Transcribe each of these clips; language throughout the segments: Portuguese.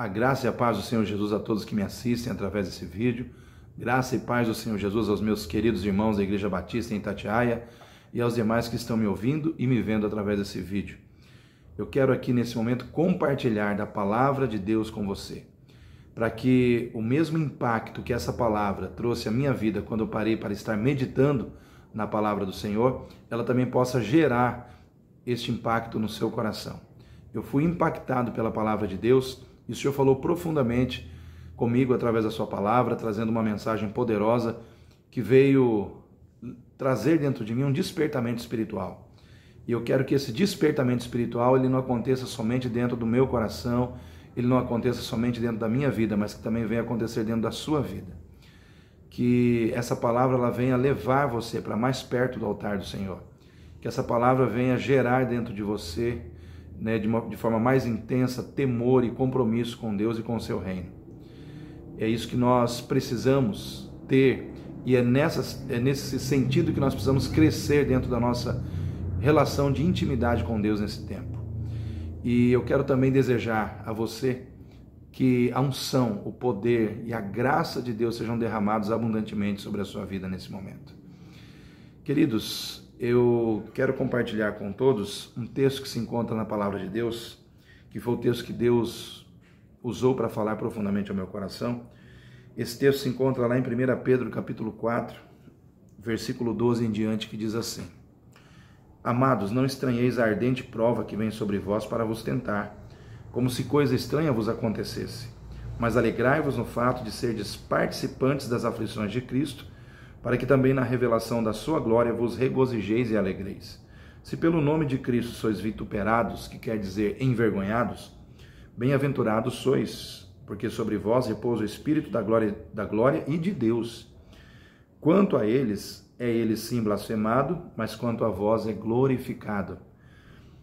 A graça e a paz do Senhor Jesus a todos que me assistem através desse vídeo. Graça e paz do Senhor Jesus aos meus queridos irmãos da Igreja Batista em Itatiaia e aos demais que estão me ouvindo e me vendo através desse vídeo. Eu quero aqui nesse momento compartilhar da palavra de Deus com você, para que o mesmo impacto que essa palavra trouxe à minha vida quando eu parei para estar meditando na palavra do Senhor, ela também possa gerar este impacto no seu coração. Eu fui impactado pela palavra de Deus e o Senhor falou profundamente comigo através da sua palavra, trazendo uma mensagem poderosa que veio trazer dentro de mim um despertamento espiritual. E eu quero que esse despertamento espiritual ele não aconteça somente dentro do meu coração, ele não aconteça somente dentro da minha vida, mas que também venha acontecer dentro da sua vida. Que essa palavra ela venha levar você para mais perto do altar do Senhor. Que essa palavra venha gerar dentro de você, né, de forma mais intensa, temor e compromisso com Deus e com o seu reino. É isso que nós precisamos ter e é nesse sentido que nós precisamos crescer dentro da nossa relação de intimidade com Deus nesse tempo. E eu quero também desejar a você que a unção, o poder e a graça de Deus sejam derramados abundantemente sobre a sua vida nesse momento. Queridos, eu quero compartilhar com todos um texto que se encontra na palavra de Deus, que foi o texto que Deus usou para falar profundamente ao meu coração. Esse texto se encontra lá em 1 Pedro capítulo 4, versículo 12 em diante, que diz assim: Amados, não estranheis a ardente prova que vem sobre vós para vos tentar, como se coisa estranha vos acontecesse, mas alegrai-vos no fato de serdes participantes das aflições de Cristo, para que também na revelação da sua glória vos regozijeis e alegreis. Se pelo nome de Cristo sois vituperados, que quer dizer envergonhados, bem-aventurados sois, porque sobre vós repousa o Espírito da glória e de Deus. Quanto a eles, é ele sim blasfemado, mas quanto a vós é glorificado.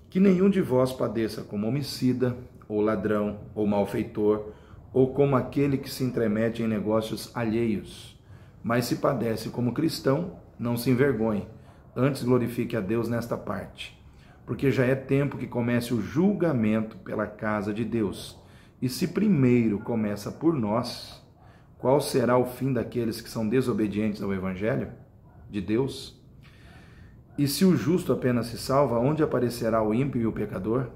Que nenhum de vós padeça como homicida, ou ladrão, ou malfeitor, ou como aquele que se intromete em negócios alheios. Mas se padece como cristão, não se envergonhe, antes glorifique a Deus nesta parte. Porque já é tempo que comece o julgamento pela casa de Deus. E se primeiro começa por nós, qual será o fim daqueles que são desobedientes ao Evangelho de Deus? E se o justo apenas se salva, onde aparecerá o ímpio e o pecador?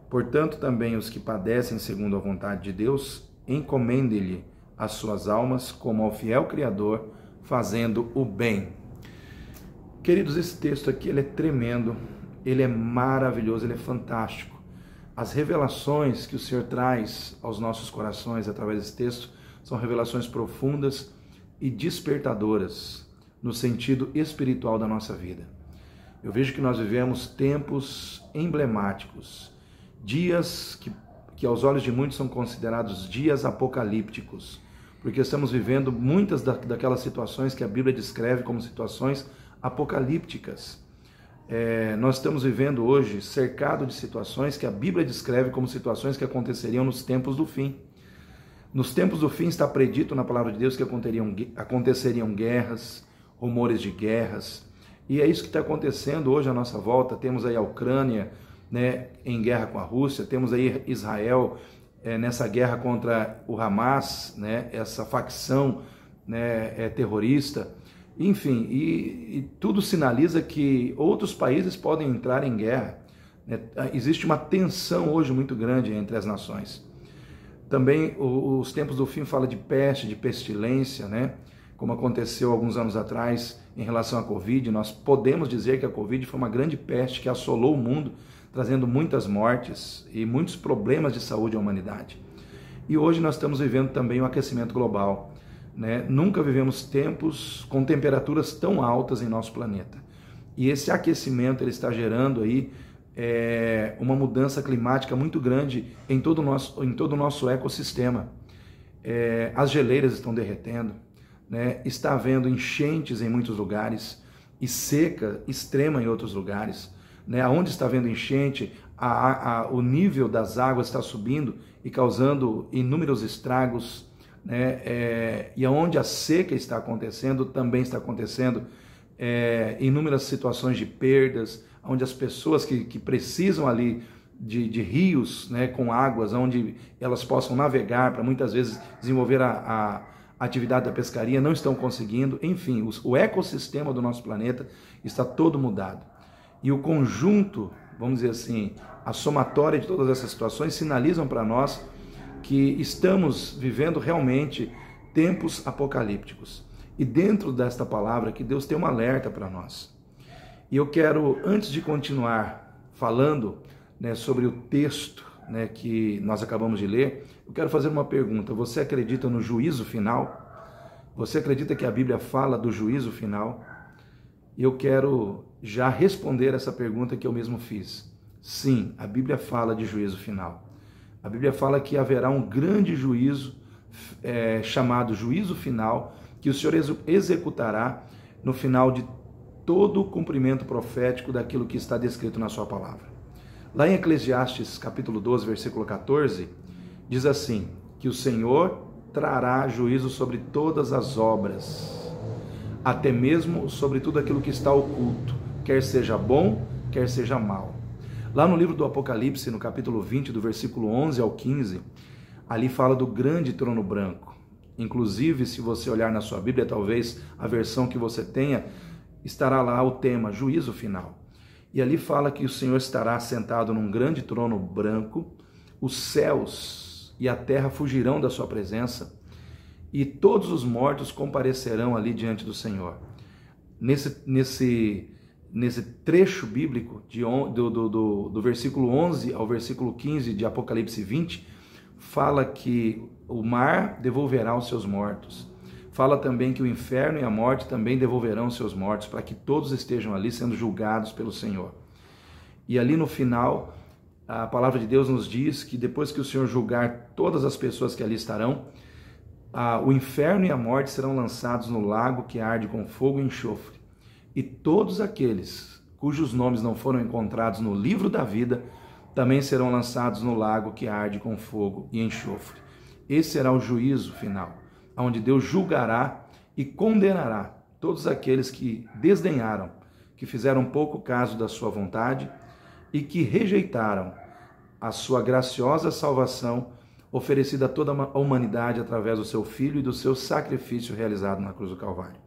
Portanto, também os que padecem segundo a vontade de Deus, encomendem-lhe as suas almas como ao fiel Criador, fazendo o bem. Queridos, esse texto aqui ele é tremendo, ele é maravilhoso, ele é fantástico. As revelações que o Senhor traz aos nossos corações através desse texto são revelações profundas e despertadoras no sentido espiritual da nossa vida. Eu vejo que nós vivemos tempos emblemáticos, dias que aos olhos de muitos são considerados dias apocalípticos, porque estamos vivendo muitas daquelas situações que a Bíblia descreve como situações apocalípticas. Nós estamos vivendo hoje cercado de situações que a Bíblia descreve como situações que aconteceriam nos tempos do fim. Nos tempos do fim está predito na palavra de Deus que aconteceriam guerras, rumores de guerras, e é isso que está acontecendo hoje à nossa volta. Temos aí a Ucrânia, né, em guerra com a Rússia, temos aí Israel nessa guerra contra o Hamas, né, essa facção, né, terrorista, enfim, e tudo sinaliza que outros países podem entrar em guerra, né? Existe uma tensão hoje muito grande entre as nações. Também os tempos do fim falam de peste, de pestilência, né? Como aconteceu alguns anos atrás em relação à Covid. Nós podemos dizer que a Covid foi uma grande peste que assolou o mundo, trazendo muitas mortes e muitos problemas de saúde à humanidade. E hoje nós estamos vivendo também o aquecimento global, né? Nunca vivemos tempos com temperaturas tão altas em nosso planeta. E esse aquecimento ele está gerando aí uma mudança climática muito grande em todo o nosso ecossistema. As geleiras estão derretendo, né? Está havendo enchentes em muitos lugares e seca extrema em outros lugares, né? Onde está havendo enchente, o nível das águas está subindo e causando inúmeros estragos, né? E onde a seca está acontecendo, também está acontecendo inúmeras situações de perdas, onde as pessoas que precisam ali de rios, né, com águas, onde elas possam navegar para muitas vezes desenvolver a atividade da pescaria, não estão conseguindo. Enfim, o ecossistema do nosso planeta está todo mudado. E o conjunto, vamos dizer assim, a somatória de todas essas situações sinalizam para nós que estamos vivendo realmente tempos apocalípticos. E dentro desta palavra que Deus tem um alerta para nós. E eu quero, antes de continuar falando, né, sobre o texto, né, que nós acabamos de ler, eu quero fazer uma pergunta. Você acredita no juízo final? Você acredita que a Bíblia fala do juízo final? E eu quero já responder essa pergunta que eu mesmo fiz. Sim, a Bíblia fala de juízo final. A Bíblia fala que haverá um grande juízo, chamado juízo final, que o Senhor executará no final de todo o cumprimento profético daquilo que está descrito na sua palavra. Lá em Eclesiastes, capítulo 12, versículo 14, diz assim, que o Senhor trará juízo sobre todas as obras, até mesmo sobre tudo aquilo que está oculto, quer seja bom, quer seja mal. Lá no livro do Apocalipse, no capítulo 20, do versículo 11 ao 15, ali fala do grande trono branco. Inclusive, se você olhar na sua Bíblia, talvez a versão que você tenha, estará lá o tema, juízo final. E ali fala que o Senhor estará sentado num grande trono branco, os céus e a terra fugirão da sua presença, e todos os mortos comparecerão ali diante do Senhor. Nesse trecho bíblico, do versículo 11 ao versículo 15 de Apocalipse 20, fala que o mar devolverá os seus mortos. Fala também que o inferno e a morte também devolverão os seus mortos, para que todos estejam ali sendo julgados pelo Senhor. E ali no final, a palavra de Deus nos diz que depois que o Senhor julgar todas as pessoas que ali estarão, o inferno e a morte serão lançados no lago que arde com fogo e enxofre. E todos aqueles cujos nomes não foram encontrados no livro da vida, também serão lançados no lago que arde com fogo e enxofre. Esse será o juízo final, onde Deus julgará e condenará todos aqueles que desdenharam, que fizeram pouco caso da sua vontade e que rejeitaram a sua graciosa salvação oferecida a toda a humanidade através do seu Filho e do seu sacrifício realizado na cruz do Calvário.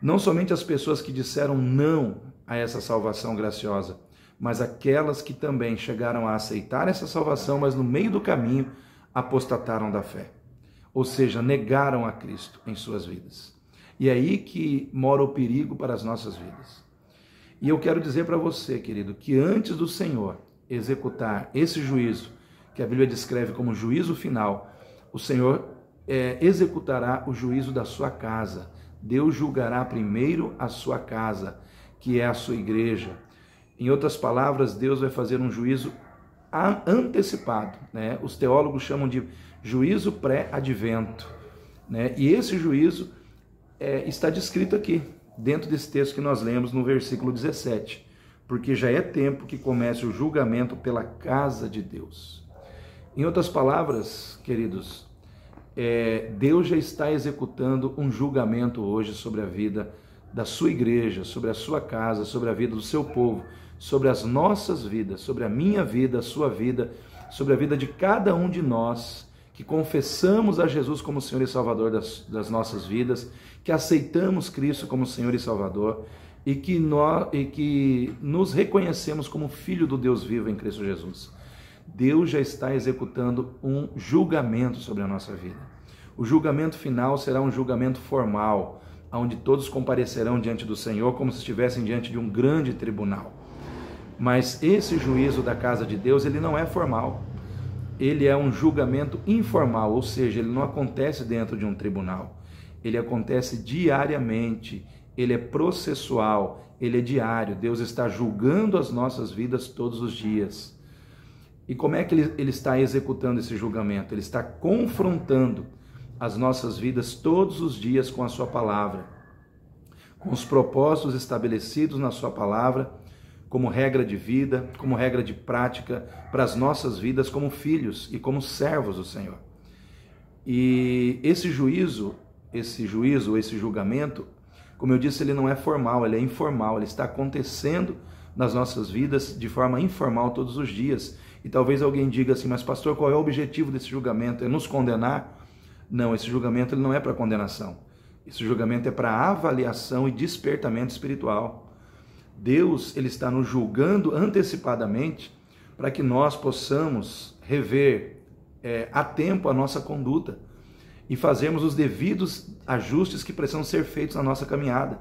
Não somente as pessoas que disseram não a essa salvação graciosa, mas aquelas que também chegaram a aceitar essa salvação, mas no meio do caminho apostataram da fé. Ou seja, negaram a Cristo em suas vidas. E é aí que mora o perigo para as nossas vidas. E eu quero dizer para você, querido, que antes do Senhor executar esse juízo, que a Bíblia descreve como juízo final, o Senhor executará o juízo da sua casa. Deus julgará primeiro a sua casa, que é a sua igreja. Em outras palavras, Deus vai fazer um juízo antecipado, né? Os teólogos chamam de juízo pré-advento, né? E esse juízo está descrito aqui, dentro desse texto que nós lemos no versículo 17, porque já é tempo que comece o julgamento pela casa de Deus. Em outras palavras, queridos, Deus já está executando um julgamento hoje sobre a vida da sua igreja, sobre a sua casa, sobre a vida do seu povo, sobre as nossas vidas, sobre a minha vida, a sua vida, sobre a vida de cada um de nós que confessamos a Jesus como Senhor e Salvador das nossas vidas, que aceitamos Cristo como Senhor e Salvador e que nos reconhecemos como Filho do Deus vivo em Cristo Jesus. Deus já está executando um julgamento sobre a nossa vida. O julgamento final será um julgamento formal, onde todos comparecerão diante do Senhor como se estivessem diante de um grande tribunal. Mas esse juízo da casa de Deus, ele não é formal. Ele é um julgamento informal, ou seja, ele não acontece dentro de um tribunal. Ele acontece diariamente, ele é processual, ele é diário. Deus está julgando as nossas vidas todos os dias. E como é que ele está executando esse julgamento? Ele está confrontando as nossas vidas todos os dias com a sua palavra, com os propósitos estabelecidos na sua palavra, como regra de vida, como regra de prática para as nossas vidas como filhos e como servos do Senhor. E esse julgamento, como eu disse, ele não é formal, ele é informal, ele está acontecendo nas nossas vidas de forma informal todos os dias. E talvez alguém diga assim, mas pastor, qual é o objetivo desse julgamento? É nos condenar? Não, esse julgamento ele não é para condenação. Esse julgamento é para avaliação e despertamento espiritual. Deus ele está nos julgando antecipadamente para que nós possamos rever a tempo a nossa conduta e fazermos os devidos ajustes que precisam ser feitos na nossa caminhada.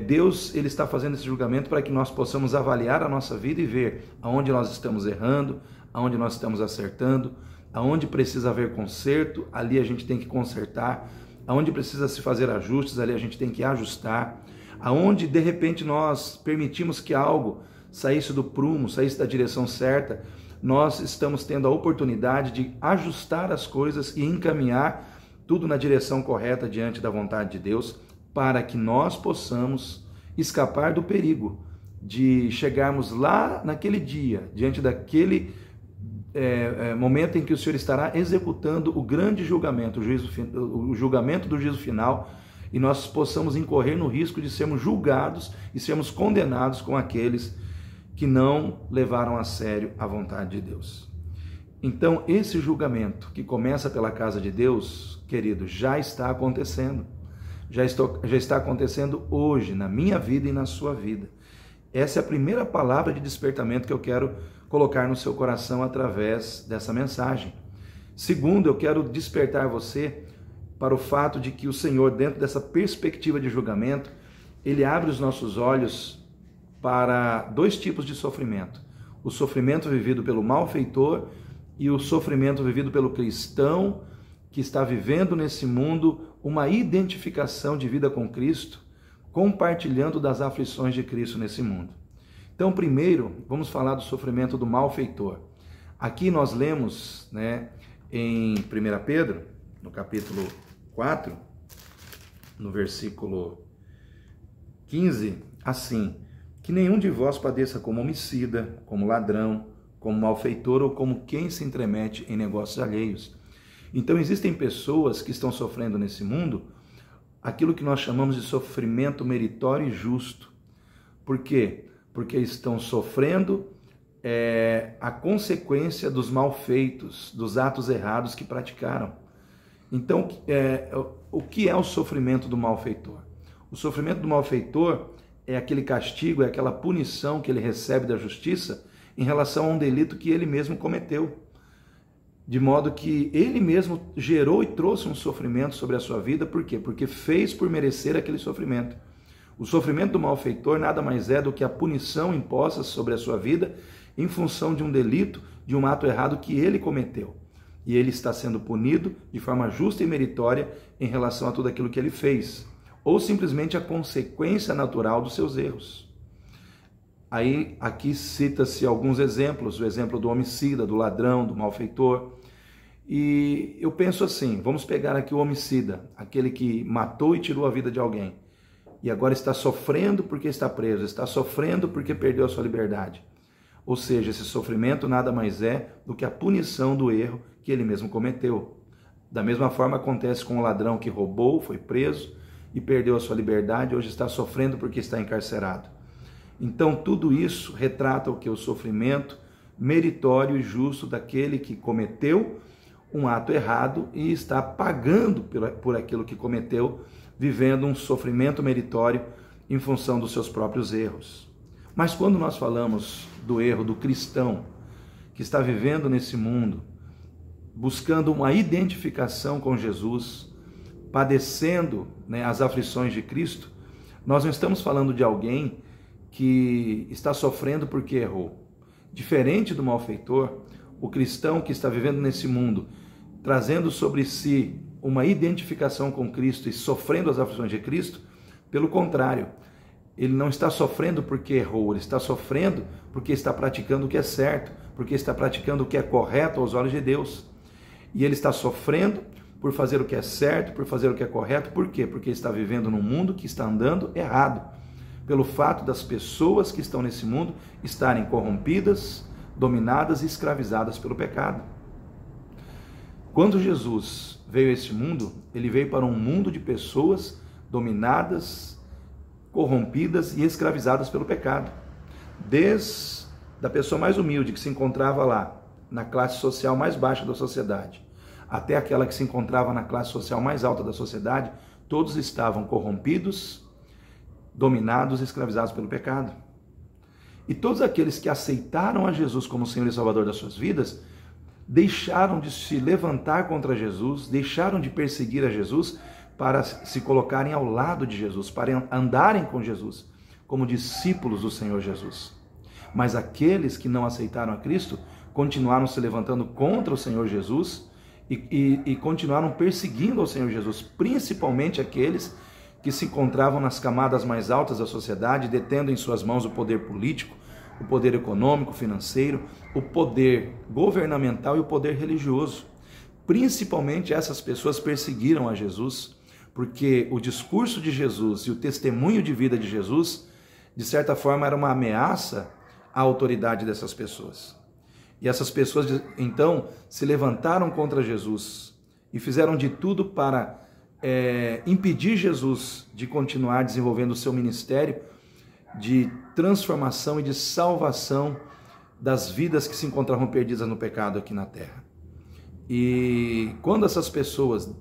Deus ele está fazendo esse julgamento para que nós possamos avaliar a nossa vida e ver aonde nós estamos errando, aonde nós estamos acertando, aonde precisa haver conserto, ali a gente tem que consertar, aonde precisa se fazer ajustes, ali a gente tem que ajustar, aonde de repente nós permitimos que algo saísse do prumo, saísse da direção certa, nós estamos tendo a oportunidade de ajustar as coisas e encaminhar tudo na direção correta diante da vontade de Deus, para que nós possamos escapar do perigo de chegarmos lá naquele dia, diante daquele momento em que o Senhor estará executando o grande julgamento, o julgamento do juízo final, e nós possamos incorrer no risco de sermos julgados e sermos condenados com aqueles que não levaram a sério a vontade de Deus. Então, esse julgamento que começa pela casa de Deus, querido, já está acontecendo. Já está acontecendo hoje, na minha vida e na sua vida. Essa é a primeira palavra de despertamento que eu quero colocar no seu coração através dessa mensagem. Segundo, eu quero despertar você para o fato de que o Senhor, dentro dessa perspectiva de julgamento, Ele abre os nossos olhos para dois tipos de sofrimento. O sofrimento vivido pelo malfeitor e o sofrimento vivido pelo cristão que está vivendo nesse mundo uma identificação de vida com Cristo, compartilhando das aflições de Cristo nesse mundo. Então, primeiro, vamos falar do sofrimento do malfeitor. Aqui nós lemos, em 1 Pedro, no capítulo 4, no versículo 15, assim: que nenhum de vós padeça como homicida, como ladrão, como malfeitor ou como quem se intromete em negócios alheios. Então existem pessoas que estão sofrendo nesse mundo aquilo que nós chamamos de sofrimento meritório e justo. Por quê? Porque estão sofrendo a consequência dos malfeitos, dos atos errados que praticaram. Então, o que é o sofrimento do malfeitor? O sofrimento do malfeitor é aquele castigo, é aquela punição que ele recebe da justiça em relação a um delito que ele mesmo cometeu. De modo que ele mesmo gerou e trouxe um sofrimento sobre a sua vida. Por quê? Porque fez por merecer aquele sofrimento. O sofrimento do malfeitor nada mais é do que a punição imposta sobre a sua vida em função de um delito, de um ato errado que ele cometeu. E ele está sendo punido de forma justa e meritória em relação a tudo aquilo que ele fez. Ou simplesmente a consequência natural dos seus erros. Aí, aqui cita-se alguns exemplos, o exemplo do homicida, do ladrão, do malfeitor. E eu penso assim, vamos pegar aqui o homicida, aquele que matou e tirou a vida de alguém. E agora está sofrendo porque está preso, está sofrendo porque perdeu a sua liberdade. Ou seja, esse sofrimento nada mais é do que a punição do erro que ele mesmo cometeu. Da mesma forma acontece com o ladrão que roubou, foi preso e perdeu a sua liberdade, hoje está sofrendo porque está encarcerado. Então tudo isso retrata o que? O sofrimento meritório e justo daquele que cometeu um ato errado e está pagando por aquilo que cometeu, vivendo um sofrimento meritório em função dos seus próprios erros. Mas quando nós falamos do erro do cristão que está vivendo nesse mundo, buscando uma identificação com Jesus, padecendo as aflições de Cristo, nós não estamos falando de alguém que está sofrendo porque errou. Diferente do malfeitor, o cristão que está vivendo nesse mundo, trazendo sobre si uma identificação com Cristo e sofrendo as aflições de Cristo, pelo contrário, ele não está sofrendo porque errou, ele está sofrendo porque está praticando o que é certo, porque está praticando o que é correto aos olhos de Deus. E ele está sofrendo por fazer o que é certo, por fazer o que é correto. Por quê? Porque está vivendo num mundo que está andando errado, pelo fato das pessoas que estão nesse mundo estarem corrompidas, dominadas e escravizadas pelo pecado. Quando Jesus veio a este mundo, ele veio para um mundo de pessoas dominadas, corrompidas e escravizadas pelo pecado. desde a pessoa mais humilde que se encontrava lá, na classe social mais baixa da sociedade, até aquela que se encontrava na classe social mais alta da sociedade, todos estavam corrompidos, dominados e escravizados pelo pecado. E todos aqueles que aceitaram a Jesus como Senhor e Salvador das suas vidas, deixaram de se levantar contra Jesus, deixaram de perseguir a Jesus para se colocarem ao lado de Jesus, para andarem com Jesus, como discípulos do Senhor Jesus. Mas aqueles que não aceitaram a Cristo, continuaram se levantando contra o Senhor Jesus e continuaram perseguindo ao Senhor Jesus, principalmente aqueles que se encontravam nas camadas mais altas da sociedade, detendo em suas mãos o poder político, o poder econômico, financeiro, o poder governamental e o poder religioso. Principalmente essas pessoas perseguiram a Jesus, porque o discurso de Jesus e o testemunho de vida de Jesus, de certa forma, era uma ameaça à autoridade dessas pessoas. E essas pessoas, então, se levantaram contra Jesus e fizeram de tudo para impedir Jesus de continuar desenvolvendo o seu ministério de transformação e de salvação das vidas que se encontravam perdidas no pecado aqui na terra. E quando essas pessoas,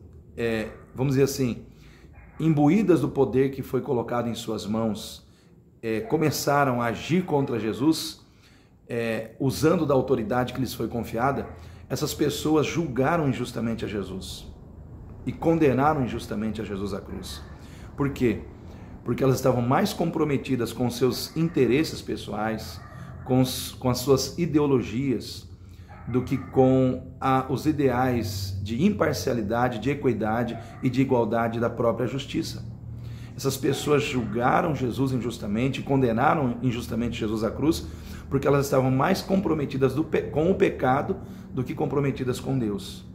vamos dizer assim, imbuídas do poder que foi colocado em suas mãos, começaram a agir contra Jesus, usando da autoridade que lhes foi confiada, essas pessoas julgaram injustamente a Jesus e condenaram injustamente a Jesus à cruz. Por quê? Porque elas estavam mais comprometidas com seus interesses pessoais, com as suas ideologias, do que com os ideais de imparcialidade, de equidade e de igualdade da própria justiça. Essas pessoas julgaram Jesus injustamente, condenaram injustamente Jesus à cruz, porque elas estavam mais comprometidas com o pecado do que comprometidas com Deus.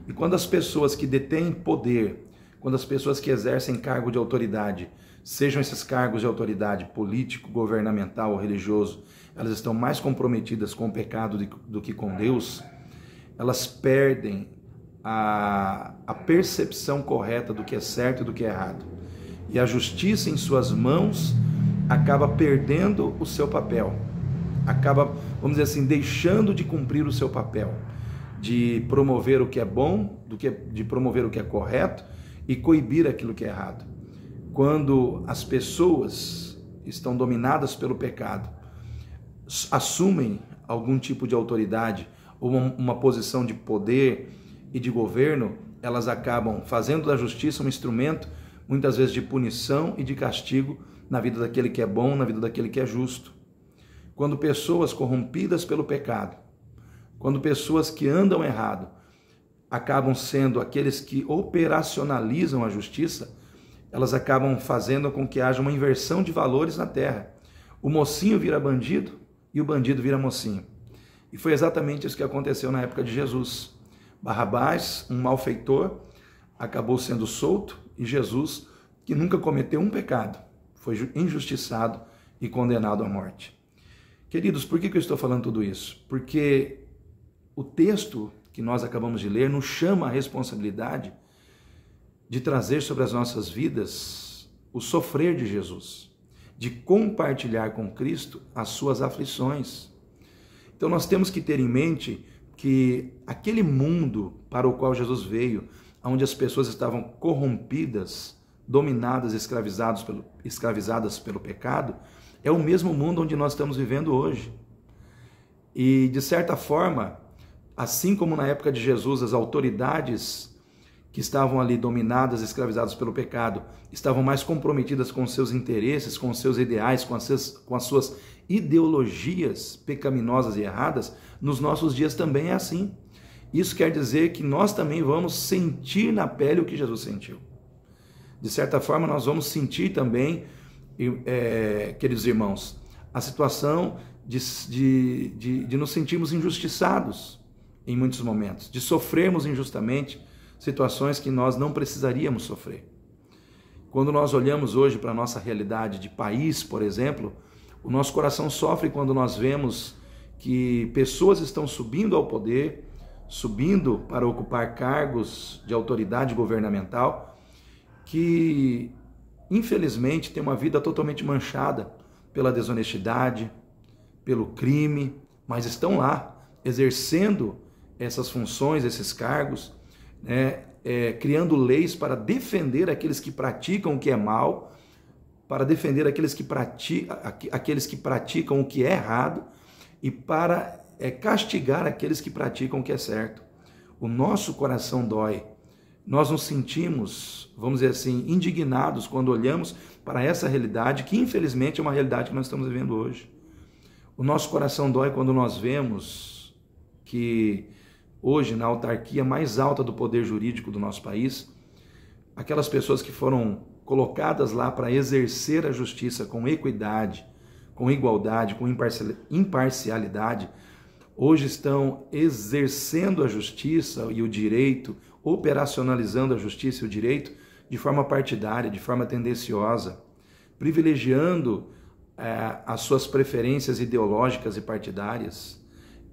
E quando as pessoas que detêm poder, quando as pessoas que exercem cargo de autoridade, sejam esses cargos de autoridade político, governamental ou religioso, elas estão mais comprometidas com o pecado do que com Deus, elas perdem a percepção correta do que é certo e do que é errado. E a justiça em suas mãos acaba perdendo o seu papel, acaba, vamos dizer assim, deixando de cumprir o seu papel, de promover o que é bom, de promover o que é correto e coibir aquilo que é errado. Quando as pessoas estão dominadas pelo pecado, assumem algum tipo de autoridade ou uma posição de poder e de governo, elas acabam fazendo da justiça um instrumento, muitas vezes de punição e de castigo na vida daquele que é bom, na vida daquele que é justo. Quando pessoas corrompidas pelo pecado, quando pessoas que andam errado, acabam sendo aqueles que operacionalizam a justiça, elas acabam fazendo com que haja uma inversão de valores na terra. O mocinho vira bandido e o bandido vira mocinho. E foi exatamente isso que aconteceu na época de Jesus. Barrabás, um malfeitor, acabou sendo solto e Jesus, que nunca cometeu um pecado, foi injustiçado e condenado à morte. Queridos, por que eu estou falando tudo isso? Porque o texto que nós acabamos de ler nos chama a responsabilidade de trazer sobre as nossas vidas o sofrer de Jesus, de compartilhar com Cristo as suas aflições. Então nós temos que ter em mente que aquele mundo para o qual Jesus veio, onde as pessoas estavam corrompidas, dominadas, escravizadas pelo pecado, é o mesmo mundo onde nós estamos vivendo hoje. E de certa forma, assim como na época de Jesus, as autoridades que estavam ali dominadas, escravizadas pelo pecado, estavam mais comprometidas com seus interesses, com seus ideais, com as suas ideologias pecaminosas e erradas, nos nossos dias também é assim. Isso quer dizer que nós também vamos sentir na pele o que Jesus sentiu. De certa forma, nós vamos sentir também, queridos irmãos, a situação de nos sentirmos injustiçados em muitos momentos, de sofrermos injustamente situações que nós não precisaríamos sofrer. Quando nós olhamos hoje para a nossa realidade de país, por exemplo, o nosso coração sofre quando nós vemos que pessoas estão subindo ao poder, subindo para ocupar cargos de autoridade governamental, que infelizmente tem uma vida totalmente manchada pela desonestidade, pelo crime, mas estão lá exercendo essas funções, esses cargos, né, criando leis para defender aqueles que praticam o que é mal, para defender aqueles que praticam o que é errado e para castigar aqueles que praticam o que é certo. O nosso coração dói. Nós nos sentimos, vamos dizer assim, indignados quando olhamos para essa realidade, que infelizmente é uma realidade que nós estamos vivendo hoje. O nosso coração dói quando nós vemos que hoje, na autarquia mais alta do poder jurídico do nosso país, aquelas pessoas que foram colocadas lá para exercer a justiça com equidade, com igualdade, com imparcialidade, hoje estão exercendo a justiça e o direito, operacionalizando a justiça e o direito de forma partidária, de forma tendenciosa, privilegiando as suas preferências ideológicas e partidárias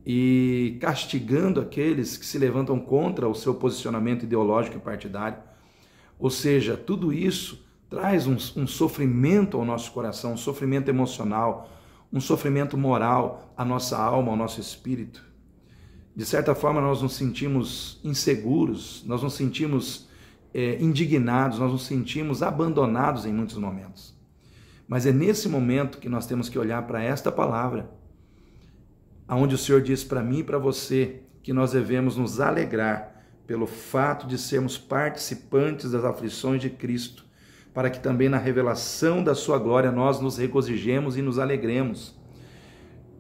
e castigando aqueles que se levantam contra o seu posicionamento ideológico e partidário. Ou seja, tudo isso traz um sofrimento ao nosso coração, um sofrimento emocional, um sofrimento moral à nossa alma, ao nosso espírito. De certa forma, nós nos sentimos inseguros, nós nos sentimos indignados, nós nos sentimos abandonados em muitos momentos. Mas é nesse momento que nós temos que olhar para esta palavra, onde o Senhor diz para mim e para você que nós devemos nos alegrar pelo fato de sermos participantes das aflições de Cristo, para que também na revelação da sua glória nós nos regozijemos e nos alegremos.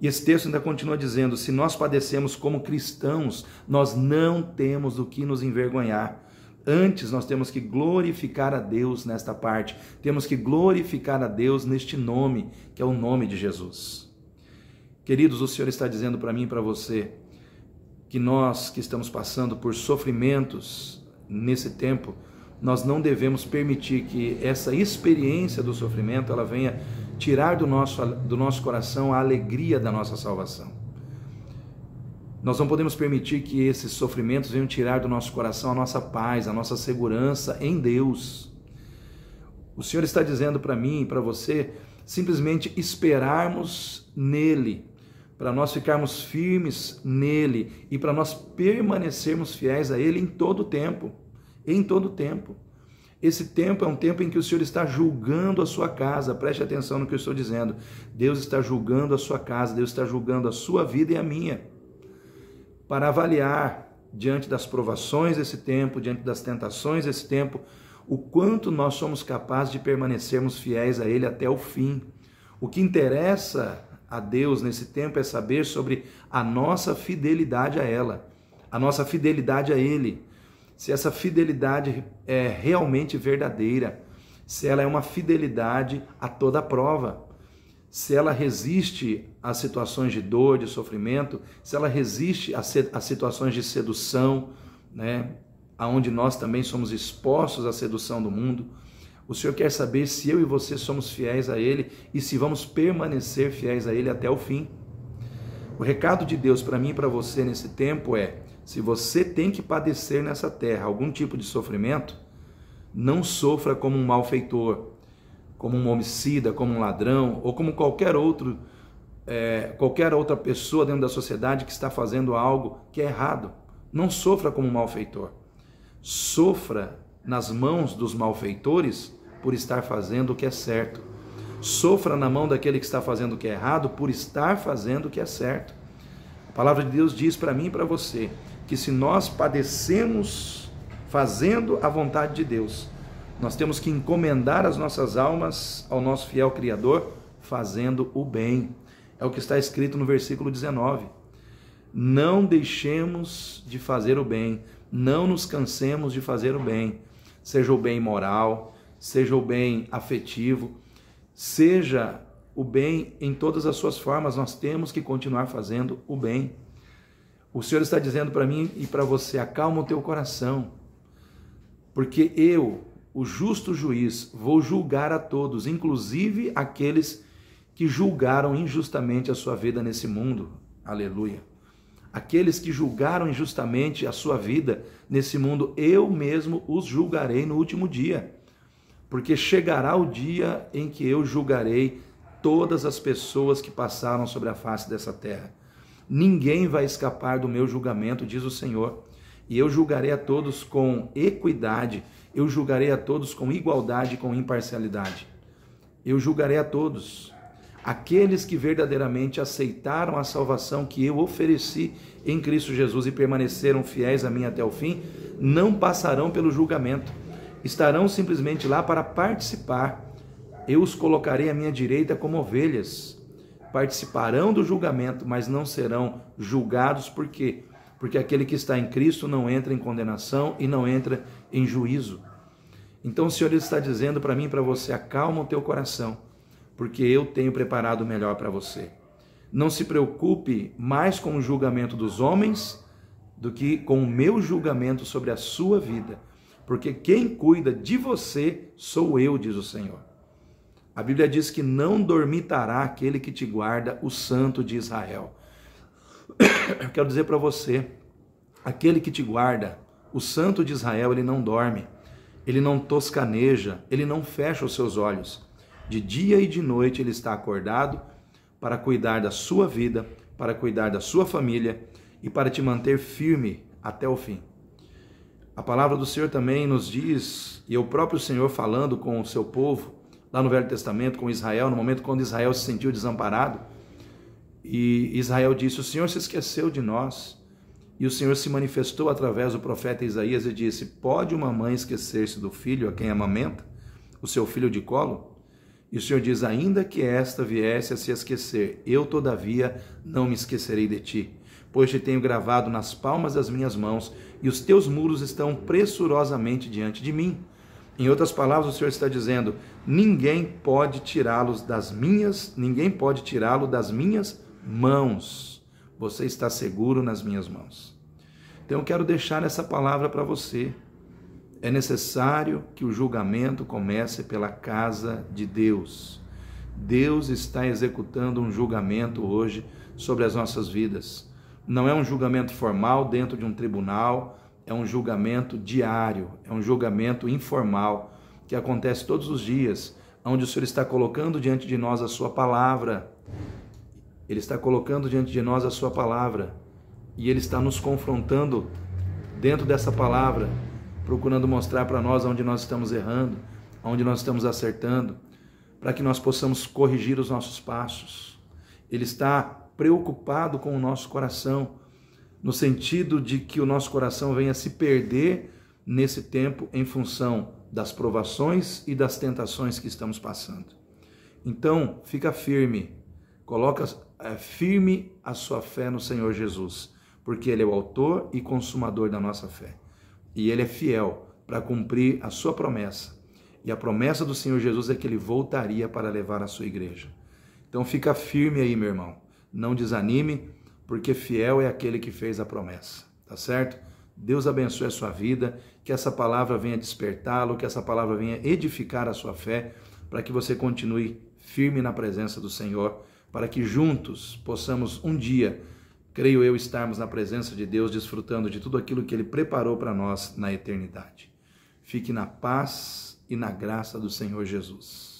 E esse texto ainda continua dizendo, se nós padecemos como cristãos, nós não temos do que nos envergonhar. Antes nós temos que glorificar a Deus nesta parte, temos que glorificar a Deus neste nome, que é o nome de Jesus. Queridos, o Senhor está dizendo para mim e para você, que nós que estamos passando por sofrimentos nesse tempo, nós não devemos permitir que essa experiência do sofrimento ela venha tirar do nosso coração a alegria da nossa salvação. Nós não podemos permitir que esses sofrimentos venham tirar do nosso coração a nossa paz, a nossa segurança em Deus. O Senhor está dizendo para mim e para você simplesmente esperarmos nele, para nós ficarmos firmes nele e para nós permanecermos fiéis a ele em todo o tempo. Em todo o tempo. Esse tempo é um tempo em que o Senhor está julgando a sua casa. Preste atenção no que eu estou dizendo. Deus está julgando a sua casa, Deus está julgando a sua vida e a minha. Para avaliar, diante das provações desse tempo, diante das tentações desse tempo, o quanto nós somos capazes de permanecermos fiéis a Ele até o fim. O que interessa a Deus nesse tempo é saber sobre a nossa fidelidade a ela, a nossa fidelidade a Ele. Se essa fidelidade é realmente verdadeira, se ela é uma fidelidade a toda prova, se ela resiste às situações de dor, de sofrimento, se ela resiste às situações de sedução, né, aonde nós também somos expostos à sedução do mundo. O Senhor quer saber se eu e você somos fiéis a Ele e se vamos permanecer fiéis a Ele até o fim. O recado de Deus para mim e para você nesse tempo é: se você tem que padecer nessa terra algum tipo de sofrimento, não sofra como um malfeitor, como um homicida, como um ladrão, ou como qualquer outra pessoa dentro da sociedade que está fazendo algo que é errado. Não sofra como um malfeitor. Sofra nas mãos dos malfeitores por estar fazendo o que é certo. Sofra na mão daquele que está fazendo o que é errado por estar fazendo o que é certo. A palavra de Deus diz para mim e para você que se nós padecemos fazendo a vontade de Deus, nós temos que encomendar as nossas almas ao nosso fiel Criador, fazendo o bem. É o que está escrito no versículo 19. Não deixemos de fazer o bem, não nos cansemos de fazer o bem, seja o bem moral, seja o bem afetivo, seja o bem em todas as suas formas, nós temos que continuar fazendo o bem. O Senhor está dizendo para mim e para você: acalma o teu coração, porque eu, o justo juiz, vou julgar a todos, inclusive aqueles que julgaram injustamente a sua vida nesse mundo. Aleluia. Aqueles que julgaram injustamente a sua vida nesse mundo, eu mesmo os julgarei no último dia. Porque chegará o dia em que eu julgarei todas as pessoas que passaram sobre a face dessa terra. Ninguém vai escapar do meu julgamento, diz o Senhor. E eu julgarei a todos com equidade, eu julgarei a todos com igualdade e com imparcialidade. Eu julgarei a todos. Aqueles que verdadeiramente aceitaram a salvação que eu ofereci em Cristo Jesus e permaneceram fiéis a mim até o fim, não passarão pelo julgamento. Estarão simplesmente lá para participar. Eu os colocarei à minha direita como ovelhas. Participarão do julgamento, mas não serão julgados. Por quê? Porque aquele que está em Cristo não entra em condenação e não entra em juízo. Então o Senhor está dizendo para mim e para você: acalma o teu coração, porque eu tenho preparado o melhor para você. Não se preocupe mais com o julgamento dos homens do que com o meu julgamento sobre a sua vida, porque quem cuida de você sou eu, diz o Senhor. A Bíblia diz que não dormitará aquele que te guarda, o Santo de Israel. Eu quero dizer para você, aquele que te guarda, o Santo de Israel, ele não dorme, ele não toscaneja, ele não fecha os seus olhos. De dia e de noite ele está acordado para cuidar da sua vida, para cuidar da sua família e para te manter firme até o fim. A palavra do Senhor também nos diz, e o próprio Senhor falando com o seu povo, lá no Velho Testamento, com Israel, no momento quando Israel se sentiu desamparado, e Israel disse: o Senhor se esqueceu de nós. E o Senhor se manifestou através do profeta Isaías e disse: pode uma mãe esquecer-se do filho a quem amamenta, o seu filho de colo? E o Senhor diz: ainda que esta viesse a se esquecer, eu todavia não me esquecerei de ti, pois te tenho gravado nas palmas das minhas mãos e os teus muros estão pressurosamente diante de mim. Em outras palavras, o Senhor está dizendo: ninguém pode tirá-lo das minhas mãos. Você está seguro nas minhas mãos. Então eu quero deixar essa palavra para você. É necessário que o julgamento comece pela casa de Deus. Deus está executando um julgamento hoje sobre as nossas vidas. Não é um julgamento formal dentro de um tribunal, é um julgamento diário, é um julgamento informal, que acontece todos os dias, onde o Senhor está colocando diante de nós a sua palavra. Ele está colocando diante de nós a sua palavra, e Ele está nos confrontando dentro dessa palavra, procurando mostrar para nós onde nós estamos errando, onde nós estamos acertando, para que nós possamos corrigir os nossos passos. Ele está preocupado com o nosso coração, no sentido de que o nosso coração venha se perder nesse tempo em função das provações e das tentações que estamos passando. Então, fica firme, coloca firme a sua fé no Senhor Jesus, porque Ele é o autor e consumador da nossa fé. E Ele é fiel para cumprir a sua promessa. E a promessa do Senhor Jesus é que Ele voltaria para levar a sua igreja. Então fica firme aí, meu irmão. Não desanime, porque fiel é aquele que fez a promessa. Tá certo? Deus abençoe a sua vida, que essa palavra venha despertá-lo, que essa palavra venha edificar a sua fé, para que você continue firme na presença do Senhor, para que juntos possamos um dia, creio eu, estarmos na presença de Deus, desfrutando de tudo aquilo que Ele preparou para nós na eternidade. Fique na paz e na graça do Senhor Jesus.